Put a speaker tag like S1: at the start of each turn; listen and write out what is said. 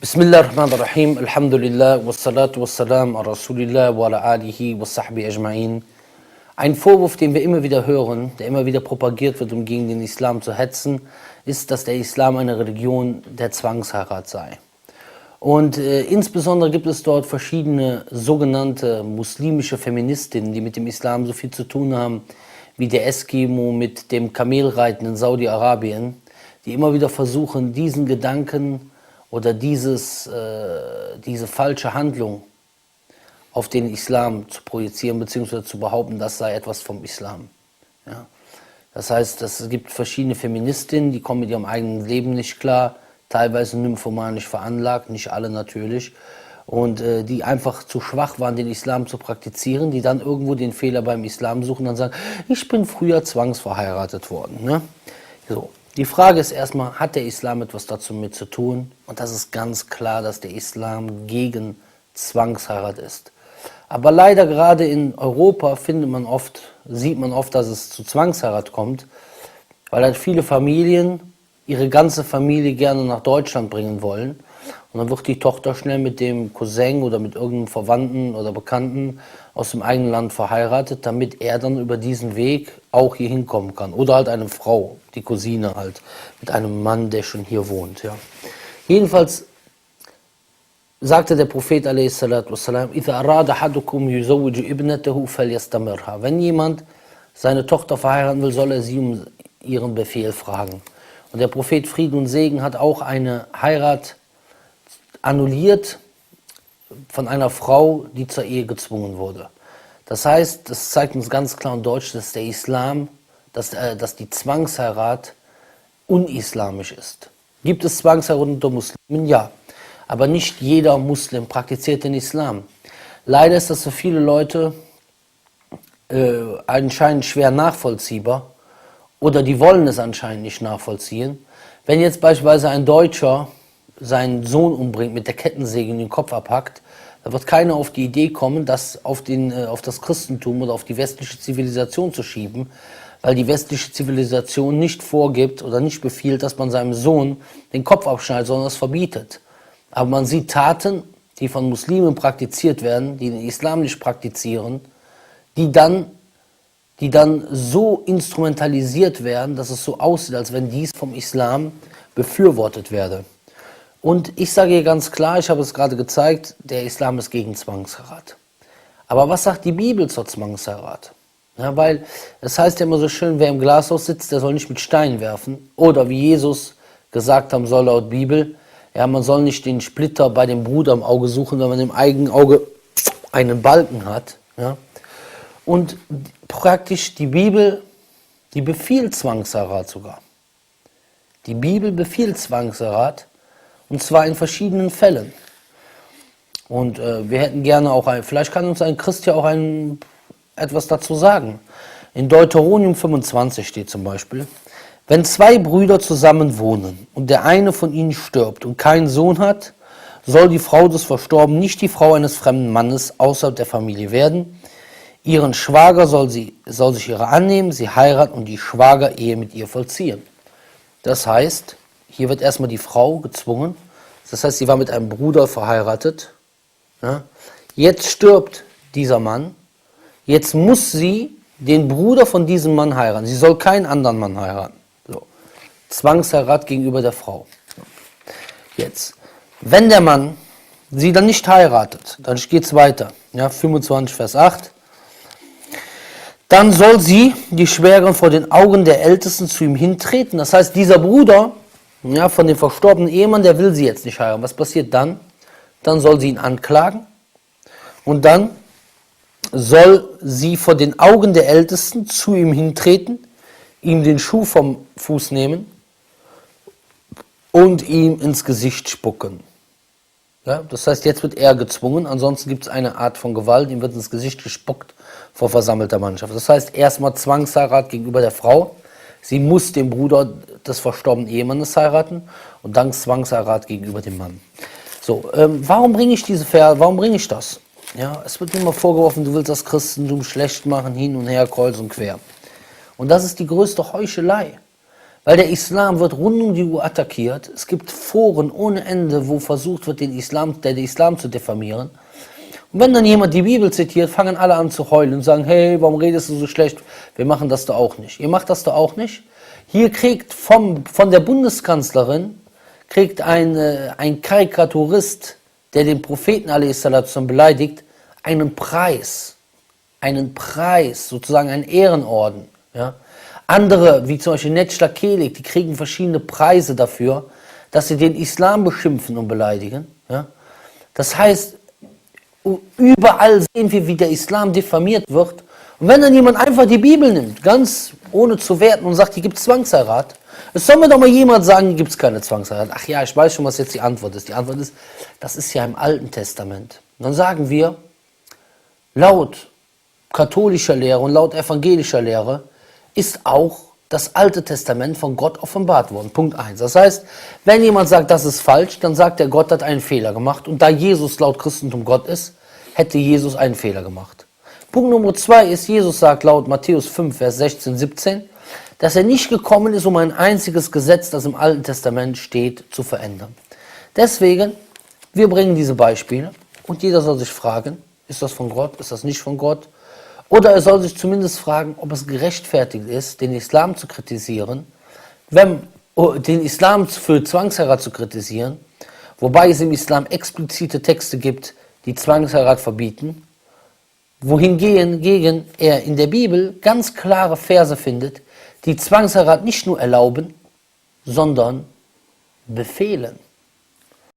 S1: Bismillahirrahmanirrahim, Alhamdulillah, wassalatu wassalam ala Rasulillah wa ala alihi wa sahbihi ajma'in. Ein Vorwurf, den wir immer wieder hören, der immer wieder propagiert wird, um gegen den Islam zu hetzen, ist, dass der Islam eine Religion der Zwangsheirat sei. Und insbesondere gibt es dort verschiedene sogenannte muslimische Feministinnen, die mit dem Islam so viel zu tun haben, wie der Eskimo mit dem Kamelreiten in Saudi-Arabien, die immer wieder versuchen, diesen Gedanken oder diese falsche Handlung auf den Islam zu projizieren, beziehungsweise zu behaupten, das sei etwas vom Islam. Ja? Das heißt, es gibt verschiedene Feministinnen, die kommen mit ihrem eigenen Leben nicht klar, teilweise nymphomanisch veranlagt, nicht alle natürlich, und die einfach zu schwach waren, den Islam zu praktizieren, die dann irgendwo den Fehler beim Islam suchen und dann sagen, ich bin früher zwangsverheiratet worden. Ne? So. Die Frage ist erstmal, hat der Islam etwas dazu mit zu tun? Und das ist ganz klar, dass der Islam gegen Zwangsheirat ist. Aber leider gerade in Europa sieht man oft, dass es zu Zwangsheirat kommt, weil halt viele Familien ihre ganze Familie gerne nach Deutschland bringen wollen. Und dann wird die Tochter schnell mit dem Cousin oder mit irgendeinem Verwandten oder Bekannten aus dem eigenen Land verheiratet, damit er dann über diesen Weg auch hier hinkommen kann. Oder halt eine Frau, die Cousine halt, mit einem Mann, der schon hier wohnt. Ja. Jedenfalls sagte der Prophet a.s. Wenn jemand seine Tochter verheiraten will, soll er sie um ihren Befehl fragen. Und der Prophet Frieden und Segen hat auch eine Heirat annulliert von einer Frau, die zur Ehe gezwungen wurde. Das heißt, das zeigt uns ganz klar und deutlich, dass der Islam, dass die Zwangsheirat unislamisch ist. Gibt es Zwangsheirat unter Muslimen? Ja. Aber nicht jeder Muslim praktiziert den Islam. Leider ist das für viele Leute anscheinend schwer nachvollziehbar oder die wollen es anscheinend nicht nachvollziehen. Wenn jetzt beispielsweise ein Deutscher seinen Sohn umbringt, mit der Kettensäge in den Kopf abhackt, da wird keiner auf die Idee kommen, das auf das Christentum oder auf die westliche Zivilisation zu schieben, weil die westliche Zivilisation nicht vorgibt oder nicht befiehlt, dass man seinem Sohn den Kopf abschneidet, sondern es verbietet. Aber man sieht Taten, die von Muslimen praktiziert werden, die den Islam nicht praktizieren, die dann so instrumentalisiert werden, dass es so aussieht, als wenn dies vom Islam befürwortet werde. Und ich sage hier ganz klar, ich habe es gerade gezeigt, der Islam ist gegen Zwangsheirat. Aber was sagt die Bibel zur Zwangsheirat? Ja, weil es heißt ja immer so schön, wer im Glashaus sitzt, der soll nicht mit Steinen werfen. Oder wie Jesus gesagt haben soll laut Bibel, ja, man soll nicht den Splitter bei dem Bruder im Auge suchen, wenn man im eigenen Auge einen Balken hat. Ja. Und praktisch die Bibel, die befiehlt Zwangsheirat sogar. Die Bibel befiehlt Zwangsheirat. Und zwar in verschiedenen Fällen. Und wir hätten gerne auch, vielleicht kann uns ein Christ ja auch etwas dazu sagen. In Deuteronomium 25 steht zum Beispiel, wenn zwei Brüder zusammen wohnen und der eine von ihnen stirbt und keinen Sohn hat, soll die Frau des Verstorbenen nicht die Frau eines fremden Mannes außerhalb der Familie werden. Ihren Schwager soll sich ihrer annehmen, sie heiraten und die Schwagerehe mit ihr vollziehen. Das heißt, hier wird erstmal die Frau gezwungen, das heißt, sie war mit einem Bruder verheiratet. Ja. Jetzt stirbt dieser Mann, jetzt muss sie den Bruder von diesem Mann heiraten. Sie soll keinen anderen Mann heiraten. So. Zwangsheirat gegenüber der Frau. Jetzt, wenn der Mann sie dann nicht heiratet, dann geht es weiter. Ja, 25 Vers 8. Dann soll sie, die Schwägerin, vor den Augen der Ältesten zu ihm hintreten. Das heißt, dieser Bruder, ja, von dem verstorbenen Ehemann, der will sie jetzt nicht heiraten. Was passiert dann? Dann soll sie ihn anklagen und dann soll sie vor den Augen der Ältesten zu ihm hintreten, ihm den Schuh vom Fuß nehmen und ihm ins Gesicht spucken. Ja, das heißt, jetzt wird er gezwungen, ansonsten gibt es eine Art von Gewalt, ihm wird ins Gesicht gespuckt vor versammelter Mannschaft. Das heißt, erstmal Zwangsheirat gegenüber der Frau. Sie muss den Bruder des verstorbenen Ehemannes heiraten und dann Zwangsheirat gegenüber dem Mann. So, warum bringe ich warum bringe ich das? Ja, es wird mir immer vorgeworfen, du willst das Christentum schlecht machen, hin und her, kreuz und quer. Und das ist die größte Heuchelei. Weil der Islam wird rund um die Uhr attackiert. Es gibt Foren ohne Ende, wo versucht wird, den Islam zu diffamieren. Und wenn dann jemand die Bibel zitiert, fangen alle an zu heulen und sagen, hey, warum redest du so schlecht? Wir machen das doch auch nicht. Ihr macht das doch auch nicht? Hier kriegt von der Bundeskanzlerin, kriegt ein Karikaturist, der den Propheten a.s. beleidigt, einen Preis, sozusagen einen Ehrenorden. Ja? Andere, wie zum Beispiel Necla Kelik, die kriegen verschiedene Preise dafür, dass sie den Islam beschimpfen und beleidigen. Ja? Das heißt, überall sehen wir, wie der Islam diffamiert wird. Und wenn dann jemand einfach die Bibel nimmt, ganz ohne zu werten und sagt, hier gibt es Zwangsheirat, es soll mir doch mal jemand sagen, hier gibt es keine Zwangsheirat. Ach ja, ich weiß schon, was jetzt die Antwort ist. Die Antwort ist, das ist ja im Alten Testament. Und dann sagen wir, laut katholischer Lehre und laut evangelischer Lehre ist auch das Alte Testament von Gott offenbart worden. Punkt 1. Das heißt, wenn jemand sagt, das ist falsch, dann sagt er, Gott hat einen Fehler gemacht. Und da Jesus laut Christentum Gott ist, hätte Jesus einen Fehler gemacht. Punkt Nummer 2 ist, Jesus sagt laut Matthäus 5, Vers 16, 17, dass er nicht gekommen ist, um ein einziges Gesetz, das im Alten Testament steht, zu verändern. Deswegen, wir bringen diese Beispiele und jeder soll sich fragen, ist das von Gott, ist das nicht von Gott? Oder er soll sich zumindest fragen, ob es gerechtfertigt ist, den Islam zu kritisieren, den Islam für Zwangsheirat zu kritisieren, wobei es im Islam explizite Texte gibt, die Zwangsheirat verbieten, wohingegen er in der Bibel ganz klare Verse findet, die Zwangsheirat nicht nur erlauben, sondern befehlen.